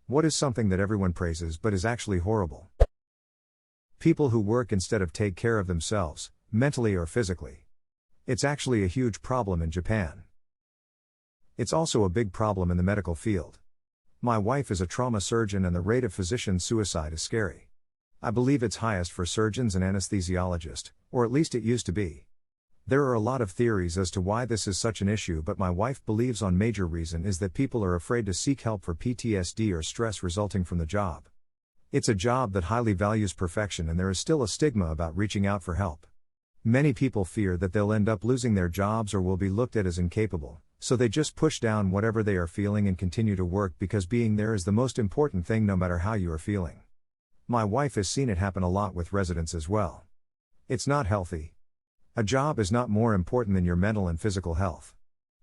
What is something that everyone praises but is actually horrible? People who work instead of take care of themselves, mentally or physically. It's actually a huge problem in Japan. It's also a big problem in the medical field. My wife is a trauma surgeon and the rate of physician suicide is scary. I believe it's highest for surgeons and anesthesiologists, or at least it used to be. There are a lot of theories as to why this is such an issue, but my wife believes one major reason is that people are afraid to seek help for PTSD or stress resulting from the job. It's a job that highly values perfection and there is still a stigma about reaching out for help. Many people fear that they'll end up losing their jobs or will be looked at as incapable, so they just push down whatever they are feeling and continue to work because being there is the most important thing no matter how you are feeling. My wife has seen it happen a lot with residents as well. It's not healthy. A job is not more important than your mental and physical health.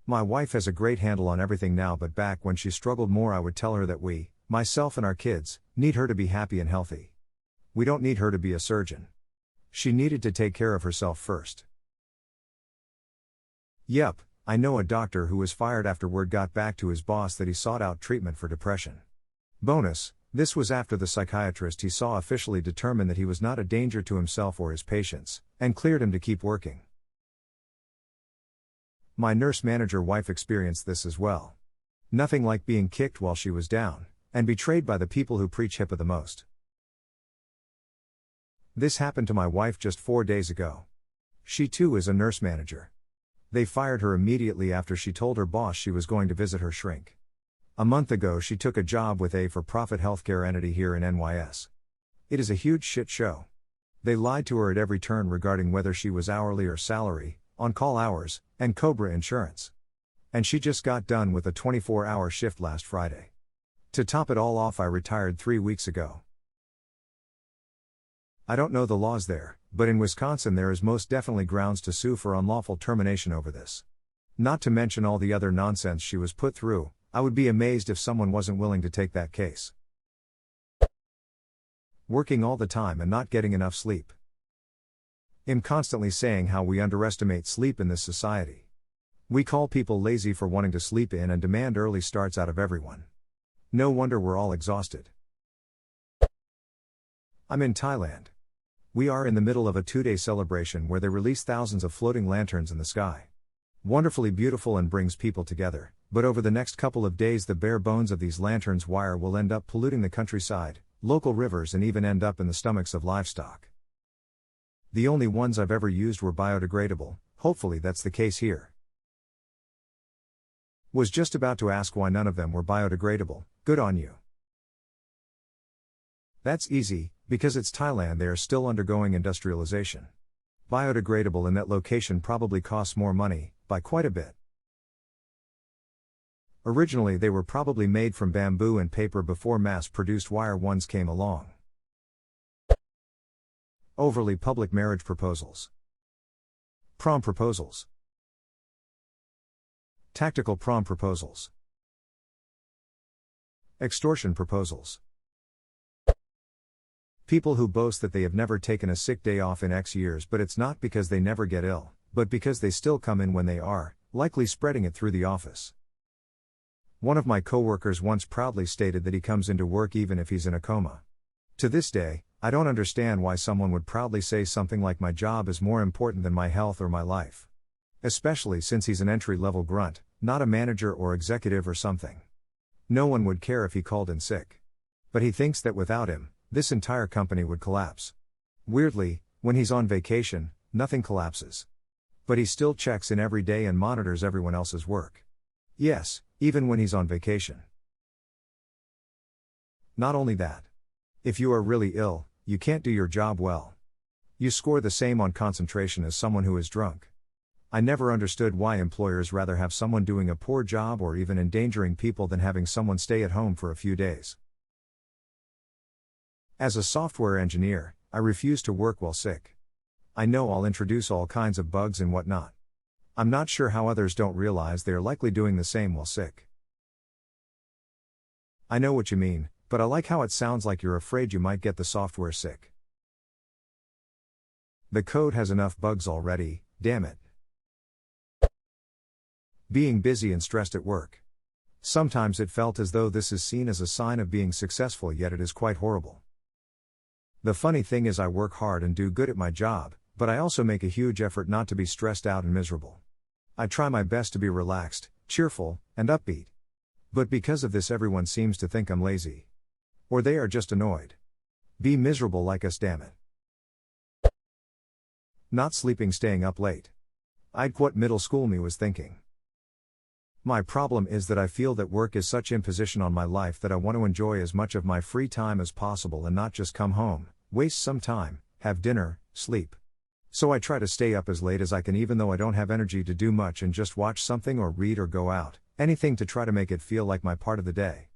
My wife has a great handle on everything now, but back when she struggled more I would tell her that we, myself and our kids, need her to be happy and healthy. We don't need her to be a surgeon. She needed to take care of herself first. Yep, I know a doctor who was fired after word got back to his boss that he sought out treatment for depression. Bonus, this was after the psychiatrist he saw officially determined that he was not a danger to himself or his patients, and cleared him to keep working. My nurse manager wife experienced this as well. Nothing like being kicked while she was down, and betrayed by the people who preach HIPAA the most. This happened to my wife just 4 days ago. She too is a nurse manager. They fired her immediately after she told her boss she was going to visit her shrink. A month ago she took a job with a for-profit healthcare entity here in NYS. It is a huge shit show. They lied to her at every turn regarding whether she was hourly or salary, on-call hours, and COBRA insurance. And she just got done with a 24-hour shift last Friday. To top it all off, I retired 3 weeks ago. I don't know the laws there, but in Wisconsin there is most definitely grounds to sue for unlawful termination over this. Not to mention all the other nonsense she was put through. I would be amazed if someone wasn't willing to take that case. Working all the time and not getting enough sleep. I'm constantly saying how we underestimate sleep in this society. We call people lazy for wanting to sleep in and demand early starts out of everyone. No wonder we're all exhausted. I'm in Thailand. We are in the middle of a 2-day celebration where they release thousands of floating lanterns in the sky. Wonderfully beautiful and brings people together, but over the next couple of days the bare bones of these lanterns' wire will end up polluting the countryside, local rivers, and even end up in the stomachs of livestock. The only ones I've ever used were biodegradable, hopefully that's the case here. Was just about to ask why none of them were biodegradable. Good on you. That's easy, because it's Thailand, they are still undergoing industrialization. Biodegradable in that location probably costs more money, by quite a bit. Originally they were probably made from bamboo and paper before mass-produced wire ones came along. Overly public marriage proposals. Prom proposals. Tactical prom proposals. Extortion proposals. People who boast that they have never taken a sick day off in X years, but it's not because they never get ill, but because they still come in when they are, likely spreading it through the office. One of my coworkers once proudly stated that he comes into work even if he's in a coma. To this day, I don't understand why someone would proudly say something like my job is more important than my health or my life. Especially since he's an entry-level grunt, not a manager or executive or something. No one would care if he called in sick. But he thinks that without him, this entire company would collapse. Weirdly, when he's on vacation, nothing collapses. But he still checks in every day and monitors everyone else's work. Yes, even when he's on vacation. Not only that. If you are really ill, you can't do your job well. You score the same on concentration as someone who is drunk. I never understood why employers rather have someone doing a poor job or even endangering people than having someone stay at home for a few days. As a software engineer, I refuse to work while sick. I know I'll introduce all kinds of bugs and whatnot. I'm not sure how others don't realize they are likely doing the same while sick. I know what you mean, but I like how it sounds like you're afraid you might get the software sick. The code has enough bugs already, damn it. Being busy and stressed at work. Sometimes it felt as though this is seen as a sign of being successful, yet it is quite horrible. The funny thing is I work hard and do good at my job, but I also make a huge effort not to be stressed out and miserable. I try my best to be relaxed, cheerful, and upbeat. But because of this everyone seems to think I'm lazy. Or they are just annoyed. Be miserable like us, damn it. Not sleeping, staying up late. I'd what middle school me was thinking. My problem is that I feel that work is such imposition on my life that I want to enjoy as much of my free time as possible and not just come home, waste some time, have dinner, sleep. So I try to stay up as late as I can even though I don't have energy to do much and just watch something or read or go out, anything to try to make it feel like my part of the day.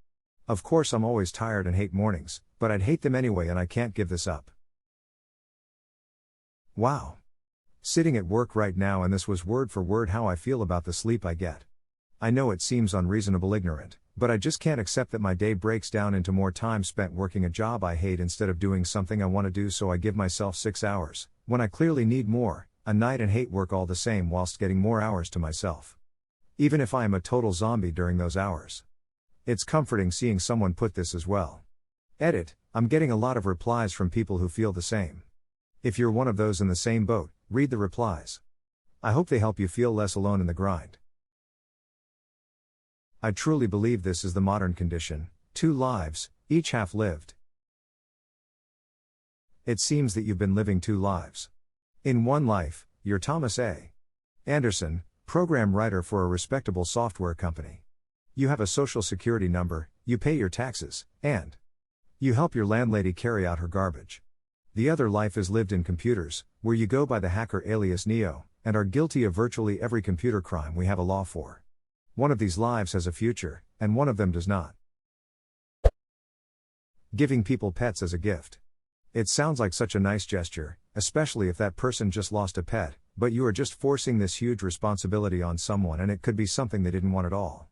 Of course I'm always tired and hate mornings, but I'd hate them anyway and I can't give this up. Wow. Sitting at work right now and this was word for word how I feel about the sleep I get. I know it seems unreasonable, ignorant, but I just can't accept that my day breaks down into more time spent working a job I hate instead of doing something I want to do, so I give myself 6 hours, when I clearly need more, a night, and hate work all the same whilst getting more hours to myself. Even if I am a total zombie during those hours. It's comforting seeing someone put this as well. Edit, I'm getting a lot of replies from people who feel the same. If you're one of those in the same boat, read the replies. I hope they help you feel less alone in the grind. I truly believe this is the modern condition, 2 lives, each half lived. It seems that you've been living 2 lives. In one life, you're Thomas A. Anderson, program writer for a respectable software company. You have a social security number, you pay your taxes, and you help your landlady carry out her garbage. The other life is lived in computers, where you go by the hacker alias Neo, and are guilty of virtually every computer crime we have a law for. One of these lives has a future, and one of them does not. Giving people pets as a gift. It sounds like such a nice gesture, especially if that person just lost a pet, but you are just forcing this huge responsibility on someone and it could be something they didn't want at all.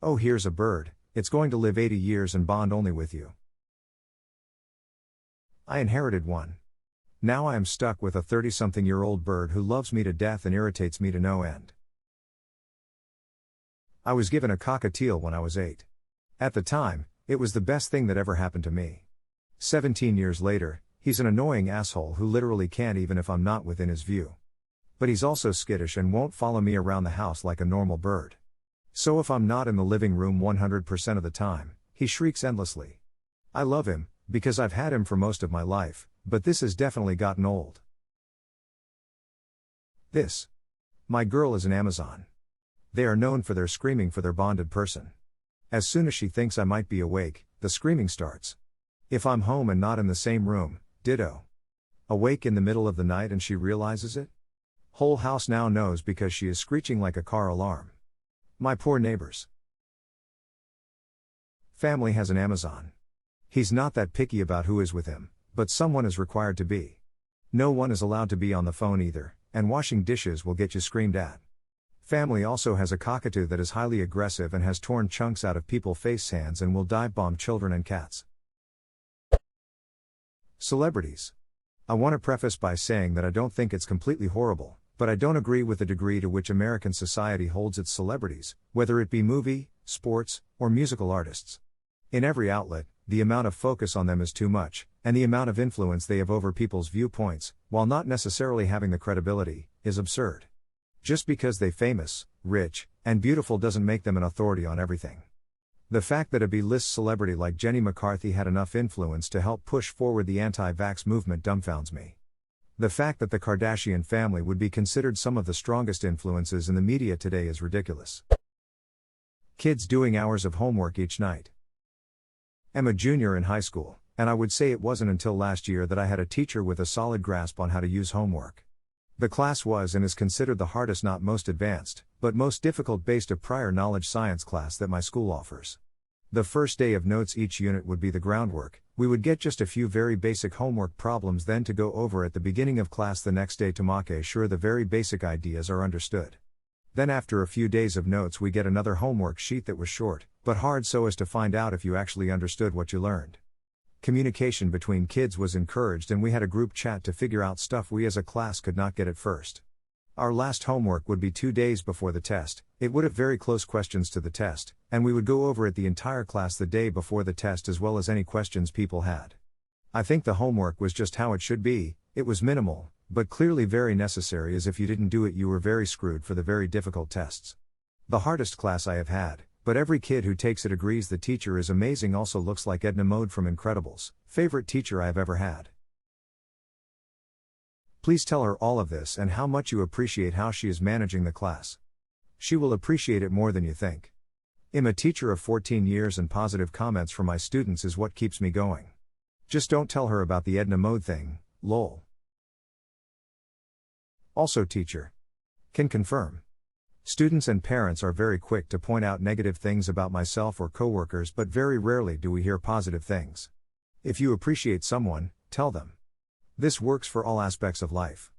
Oh, here's a bird, it's going to live 80 years and bond only with you. I inherited one. Now I am stuck with a 30-something-year-old bird who loves me to death and irritates me to no end. I was given a cockatiel when I was 8. At the time, it was the best thing that ever happened to me. 17 years later, he's an annoying asshole who literally can't even if I'm not within his view. But he's also skittish and won't follow me around the house like a normal bird. So if I'm not in the living room 100% of the time, he shrieks endlessly. I love him, because I've had him for most of my life, but this has definitely gotten old. My girl is an Amazon. They are known for their screaming for their bonded person. As soon as she thinks I might be awake, the screaming starts. If I'm home and not in the same room, ditto. Awake in the middle of the night and she realizes it? Whole house now knows because she is screeching like a car alarm. My poor neighbors. Family has an Amazon. He's not that picky about who is with him, but someone is required to be. No one is allowed to be on the phone either, and washing dishes will get you screamed at. Family also has a cockatoo that is highly aggressive and has torn chunks out of people's face hands and will dive bomb children and cats. Celebrities. I want to preface by saying that I don't think it's completely horrible, but I don't agree with the degree to which American society holds its celebrities, whether it be movie, sports, or musical artists. In every outlet, the amount of focus on them is too much, and the amount of influence they have over people's viewpoints, while not necessarily having the credibility, is absurd. Just because they're famous, rich, and beautiful doesn't make them an authority on everything. The fact that a B-list celebrity like Jenny McCarthy had enough influence to help push forward the anti-vax movement dumbfounds me. The fact that the Kardashian family would be considered some of the strongest influences in the media today is ridiculous. Kids doing hours of homework each night. I'm a junior in high school, and I would say it wasn't until last year that I had a teacher with a solid grasp on how to use homework. The class was and is considered the hardest, not most advanced, but most difficult based of prior knowledge science class that my school offers. The first day of notes each unit would be the groundwork. We would get just a few very basic homework problems then to go over at the beginning of class the next day to make sure the very basic ideas are understood. Then after a few days of notes we get another homework sheet that was short, but hard so as to find out if you actually understood what you learned. Communication between kids was encouraged and we had a group chat to figure out stuff we as a class could not get at first. Our last homework would be 2 days before the test, it would have very close questions to the test, and we would go over it the entire class the day before the test as well as any questions people had. I think the homework was just how it should be, it was minimal, but clearly very necessary, as if you didn't do it you were very screwed for the very difficult tests. The hardest class I have had, but every kid who takes it agrees the teacher is amazing. Also looks like Edna Mode from Incredibles, favorite teacher I have ever had. Please tell her all of this and how much you appreciate how she is managing the class. She will appreciate it more than you think. I'm a teacher of 14 years and positive comments from my students is what keeps me going. Just don't tell her about the Edna Mode thing, lol. Also teacher. Can confirm. Students and parents are very quick to point out negative things about myself or coworkers, but very rarely do we hear positive things. If you appreciate someone, tell them. This works for all aspects of life.